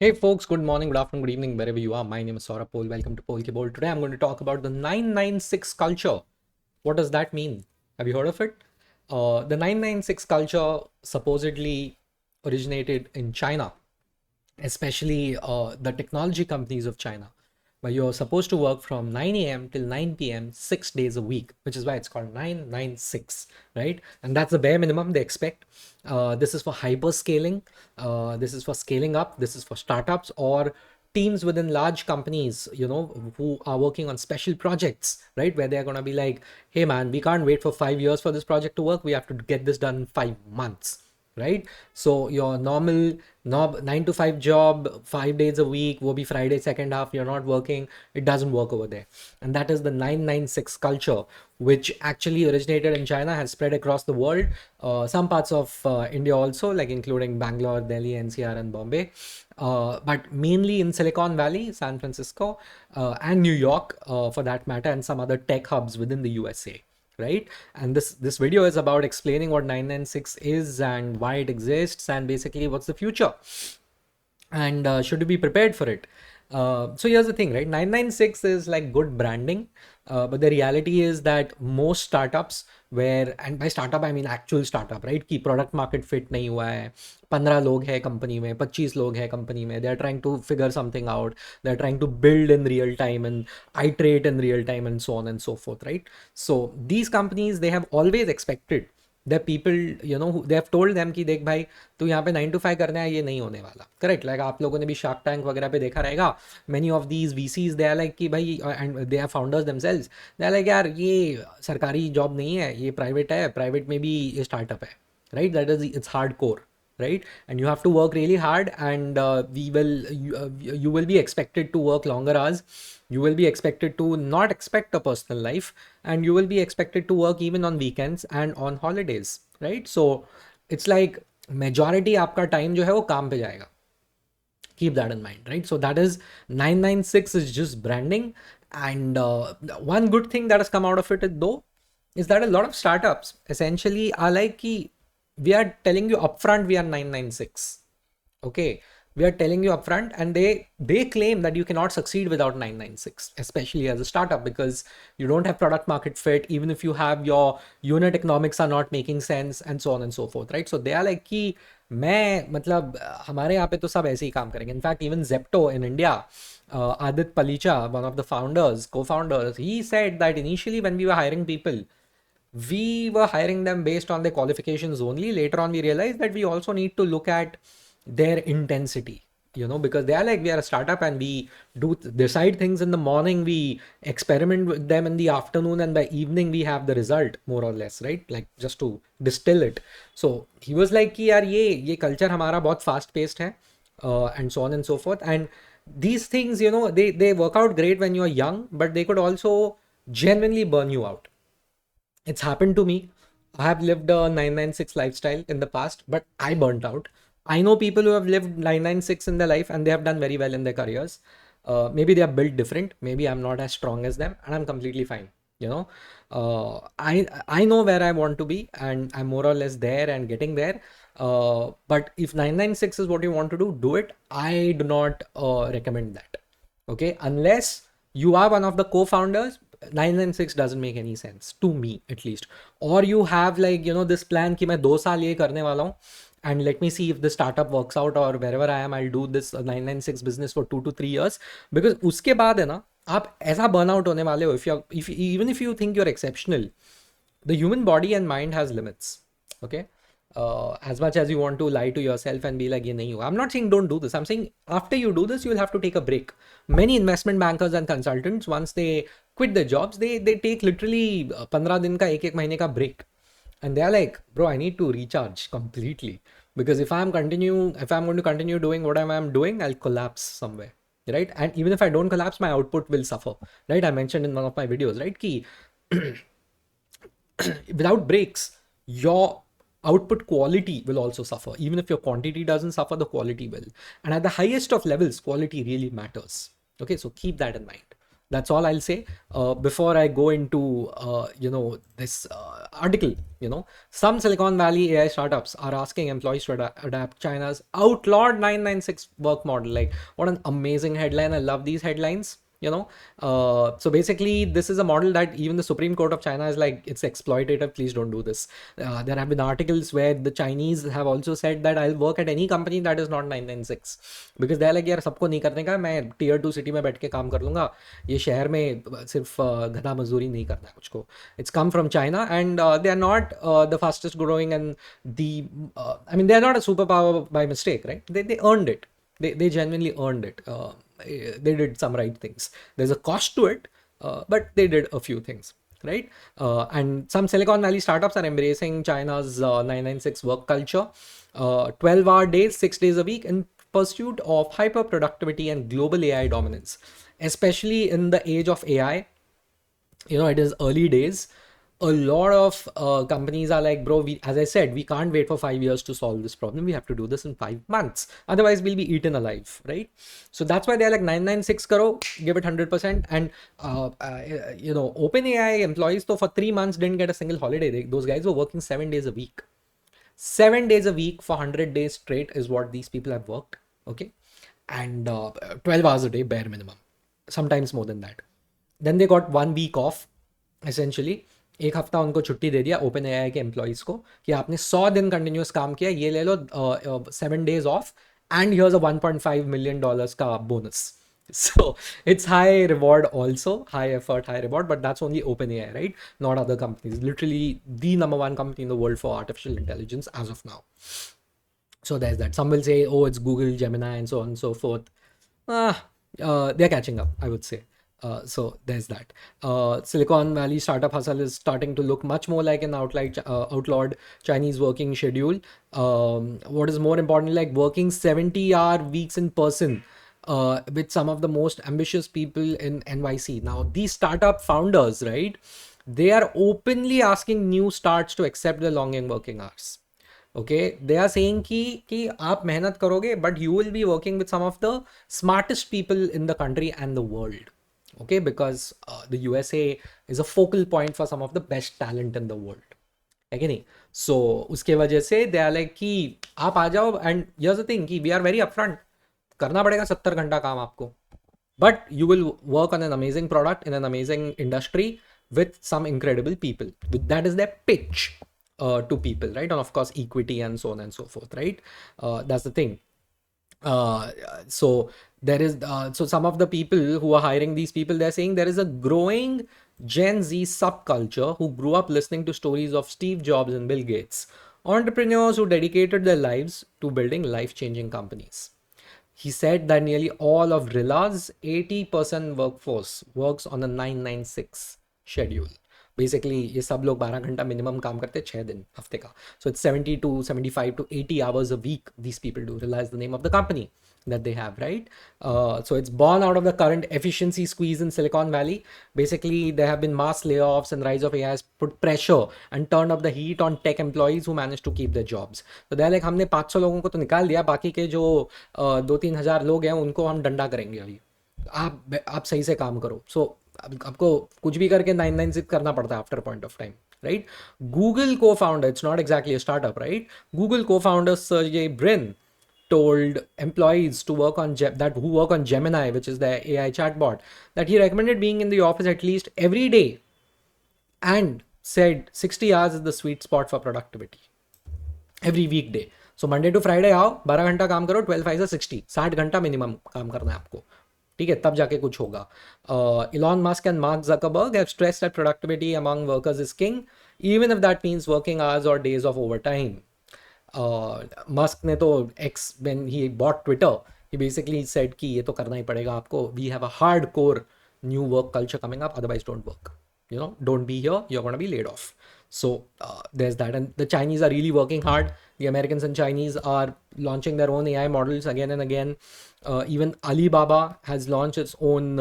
Hey folks, good morning, good afternoon, good evening, wherever you are. My name is Saurabh Pol. Welcome to Pol Ki Bol. Today I'm going to talk about the 996 culture. What does that mean? Have you heard of it? The 996 culture supposedly originated in China, especially the technology companies of China, where you're supposed to work from 9 a.m. till 9 p.m. 6 days a week, which is why it's called 996, right? And that's the bare minimum they expect. This is for hyper scaling. This is for scaling up. This is for startups or teams within large companies, who are working on special projects, right? Where they're going to be like, hey, man, we can't wait for 5 years for this project to work. We have to get this done in 5 months, right? So your normal 9 to 5 job, 5 days a week, will be Friday second half, you're not working. It doesn't work over there. And that is the 996 culture, which actually originated in China, has spread across the world. Some parts of India also, like including Bangalore, Delhi, NCR, and Bombay. But mainly in Silicon Valley, San Francisco, and New York, for that matter, and some other tech hubs within the USA, right? And this video is about explaining what 996 is and why it exists and basically what's the future, and should you be prepared for it. So here's the thing, right? 996 is like good branding, but the reality is that most startups, where, and by startup I mean actual startup, right, कि product market fit नहीं हुआ है, 15 लोग हैं company में, 25 लोग हैं company में, they are trying to figure something out, they are trying to build in real time and iterate in real time and so on and so forth, right? So these companies, they have always expected the people, they have told them कि देख भाई, तू यहाँ पे 9 to 5 करना है, ये नहीं होने वाला, करेक्ट? लाइक आप लोगों ने भी शार्क टैंक वगैरह पे देखा रहेगा, many of these VCs they are like कि भाई, and they are founders themselves, they are like यार ये सरकारी जॉब नहीं है, ये प्राइवेट है, प्राइवेट में भी ये स्टार्टअप है, right? That is, it's hard core, right? And you have to work really hard, and you will be expected to work longer hours. You will be expected to not expect a personal life, and you will be expected to work even on weekends and on holidays, right? So it's like majority आपका time जो है वो काम पे जाएगा. Keep that in mind, right? So that is 996 is just branding. And one good thing that has come out of it though is that a lot of startups essentially are like ki, we are telling you upfront we are 996, okay? We are telling you upfront, and they claim that you cannot succeed without 996, especially as a startup, because you don't have product market fit. Even if you have, your unit economics are not making sense, and so on and so forth, right? So they are like कि मैं मतलब हमारे यहाँ पे तो सब ऐसे ही काम करेंगे. In fact even Zepto in India, Adit Palicha, one of the founders, co-founders, he said that initially when we were hiring people, we were hiring them based on their qualifications only. Later on, we realized that we also need to look at their intensity, because they are like, we are a startup and we do decide things in the morning, we experiment with them in the afternoon, and by evening we have the result, more or less, right? Like, just to distill it. So he was like कि यार ये culture हमारा बहुत fast paced है, and so on and so forth. And these things, they work out great when you're young, but they could also genuinely burn you out. It's happened to me. I have lived a 996 lifestyle in the past, but I burnt out. I know people who have lived 996 in their life and they have done very well in their careers. Maybe they are built different. Maybe I'm not as strong as them, and I'm completely fine. I know where I want to be, and I'm more or less there and getting there. But if 996 is what you want to do it. I do not recommend that. Okay, unless you are one of the co-founders, 996 doesn't make any sense to me, at least. Or you have, like, this plan कि मैं 2 साल ये करने वाला हूँ, and let me see if the startup works out, or wherever I am, I'll do this 996 business for 2 to 3 years. Because उसके बाद है ना, आप ऐसा burnout होने वाले हो, even if you think you're exceptional, the human body and mind has limits. Okay, as much as you want to lie to yourself and be like, ye nahi hua. I'm not saying don't do this. I'm saying after you do this, you'll have to take a break. Many investment bankers and consultants, once they quit their jobs, they take literally 15 दिन का, एक महीने का break. And they're like, bro, I need to recharge completely. Because if I'm going to continue doing what I'm doing, I'll collapse somewhere, right? And even if I don't collapse, my output will suffer, right? I mentioned in one of my videos, right, ki without breaks, your output quality will also suffer. Even if your quantity doesn't suffer, the quality will. And at the highest of levels, quality really matters. Okay, so keep that in mind. That's all I'll say. Before I go into this article, some Silicon Valley AI startups are asking employees to adapt China's outlawed 996 work model. Like, what an amazing headline! I love these headlines. So basically this is a model that even the Supreme Court of China is like, it's exploitative, please don't do this. There have been articles where the Chinese have also said that I'll work at any company that is not 996, because they're like, यार सबको नहीं करने का, मैं tier 2 city में बैठ के काम कर लूंगा, ये शहर में सिर्फ गधा मजदूरी नहीं करना है मुझको. It's come from China, and they are not the fastest growing, and I mean, they are not a superpower by mistake, right? They earned it. They genuinely earned it. They did some right things. There's a cost to it, but they did a few things, right? And some Silicon Valley startups are embracing China's 996 work culture, 12-hour days, 6 days a week, in pursuit of hyper productivity and global AI dominance, especially in the age of AI. It is early days. A lot of companies are like, bro, as I said, we can't wait for 5 years to solve this problem. We have to do this in 5 months. Otherwise, we'll be eaten alive, right? So that's why they're like 996 karo, give it 100%. And, OpenAI employees, though, for 3 months didn't get a single holiday. Those guys were working 7 days a week. 7 days a week for 100 days straight is what these people have worked. Okay. And 12 hours a day, bare minimum. Sometimes more than that. Then they got 1 week off, essentially. एक हफ्ता उनको छुट्टी दे दिया open AI के employees को कि आपने 100 दिन कंटिन्यूस काम किया, ये ले लो 7 days off, and here's a $1.5 million का bonus. So it's high reward also, high effort, high reward, but that's only OpenAI, right? Not other companies. Literally the number one company in the world for artificial intelligence as of now. So there's that. Some will say, oh, it's Google, Gemini, and so on and so forth. They're catching up, I would say. So there's that. Silicon Valley startup hustle is starting to look much more like an outlawed Chinese working schedule. What is more important, like working 70-hour weeks in person with some of the most ambitious people in NYC. Now, these startup founders, right, they are openly asking new starts to accept the long working hours. Okay, they are saying कि आप मेहनत करोगे, but you will be working with some of the smartest people in the country and the world. Okay, because the USA is a focal point for some of the best talent in the world. है कि नहीं? So उसके वजह से they are like कि आप आ जाओ, and here's the thing कि we are very upfront. करना पड़ेगा 70 घंटा काम आपको, but you will work on an amazing product in an amazing industry with some incredible people. That is their pitch to people, right? And of course equity and so on and so forth, right? That's the thing. So there is so some of the people who are hiring these people, they're saying there is a growing Gen Z subculture who grew up listening to stories of Steve Jobs and Bill Gates, entrepreneurs who dedicated their lives to building life-changing companies. He said that nearly all of Rilla's 80% workforce works on a 996 schedule. Basically, ये सब लोग 12 घंटा minimum काम करते हैं 6 दिन हफ्ते का. So it's 70 to 75 to 80 hours a week these people do. Rilla is the name of the company that they have, right? So it's born out of the current efficiency squeeze in Silicon Valley. Basically, there have been mass layoffs and rise of AI has put pressure and turned up the heat on tech employees who managed to keep their jobs. So they're like, हमने 500 लोगों को तो निकाल दिया, बाकी के जो 2-3 हज़ार लोग हैं उनको हम डंडा करेंगे अभी. आप सही से काम करो. So आपको कुछ भी करके 996 करना पड़ता है after a point of time, right? Google co-founder, it's not exactly a startup, right? Google co-founder Sergey Brin told employees to work on who work on Gemini, which is the AI chatbot, that he recommended being in the office at least every day, and said 60 hours is the sweet spot for productivity every weekday. So Monday to Friday आओ, 12 घंटा काम करो, 12 5 60, 60 घंटा minimum काम करना है आपको. ठीक है, तब जाके कुछ होगा. Elon Musk and Mark Zuckerberg have stressed that productivity among workers is king, even if that means working hours or days of overtime. Musk ने तो when he bought Twitter, he basically said कि ये तो करना ही पड़ेगा आपको. We have a hardcore new work culture coming up, otherwise don't work. Don't be here, you're going to be laid off. So there's that. And the Chinese are really working hard. The Americans and Chinese are launching their own AI models again and again. Even Alibaba has launched its own,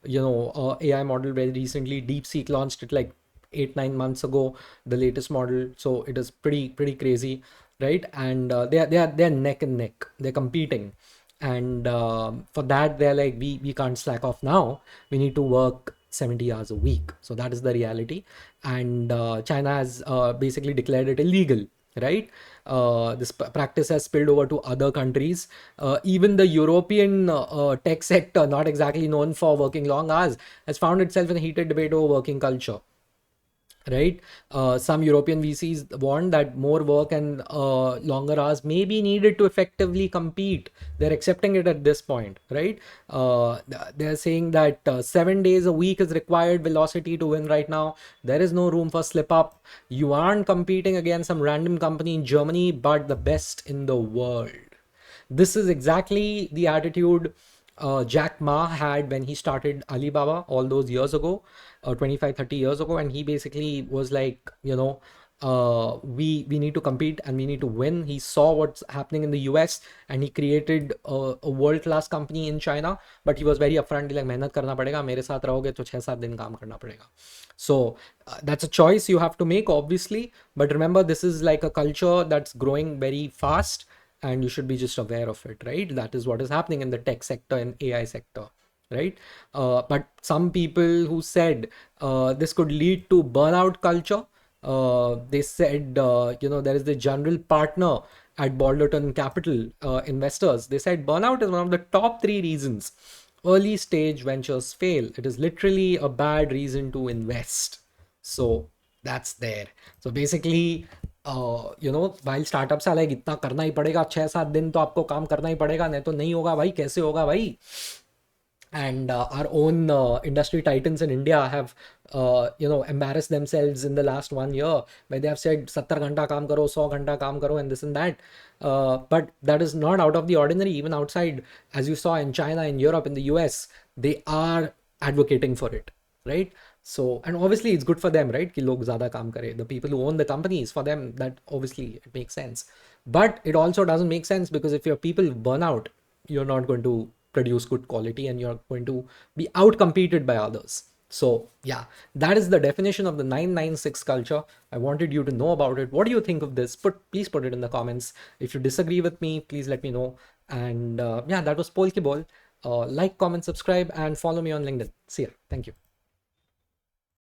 AI model very recently. DeepSeek launched it like 8-9 months ago, the latest model. So it is pretty crazy, right? And they're neck and neck. They're competing. And for that, they're like, we can't slack off now. We need to work 70 hours a week. So that is the reality. And China has basically declared it illegal, right? This practice has spilled over to other countries. Even the European tech sector, not exactly known for working long hours, has found itself in a heated debate over working culture, right? Some European VCs warn that more work and longer hours may be needed to effectively compete. They're accepting it at this point, right? They're saying that 7 days a week is required velocity to win right now. There is no room for slip up. You aren't competing against some random company in Germany, but the best in the world. This is exactly the attitude Jack Ma had when he started Alibaba all those years ago, 25, 30 years ago. And he basically was like, we need to compete and we need to win. He saw what's happening in the US and he created a world-class company in China. But he was very upfront, like, मेहनत करना पड़ेगा, मेरे साथ रहोगे तो 6-7 दिन काम करना पड़ेगा. So that's a choice you have to make, obviously. But remember, this is like a culture that's growing very fast and you should be just aware of it, right? That is what is happening in the tech sector and AI sector, right? But some people who said this could lead to burnout culture, they said, there is the general partner at Balderton Capital Investors. They said burnout is one of the top 3 reasons early stage ventures fail. It is literally a bad reason to invest. So that's there. So basically, while startups are like, इतना करना ही पड़ेगा, 6-7 दिन तो आपको काम करना ही पड़ेगा, नहीं तो नहीं होगा भाई, कैसे होगा भाई? And our own industry titans in India have, embarrassed themselves in the last 1 year, where they have said 70 घंटा काम करो, 100 घंटा काम करो, and this and that. But that is not out of the ordinary. Even outside, as you saw in China, in Europe, in the US, they are advocating for it, right? So, and obviously it's good for them, right? कि लोग ज़्यादा काम करें. The people who own the companies, for them, that obviously it makes sense. But it also doesn't make sense because if your people burn out, you're not going to produce good quality and you're going to be outcompeted by others. So yeah, that is the definition of the 996 culture. I wanted you to know about it. What do you think of this? Please put it in the comments. If you disagree with me, please let me know. And yeah, that was Polki Ball. Like, comment, subscribe, and follow me on LinkedIn. See ya. Thank you.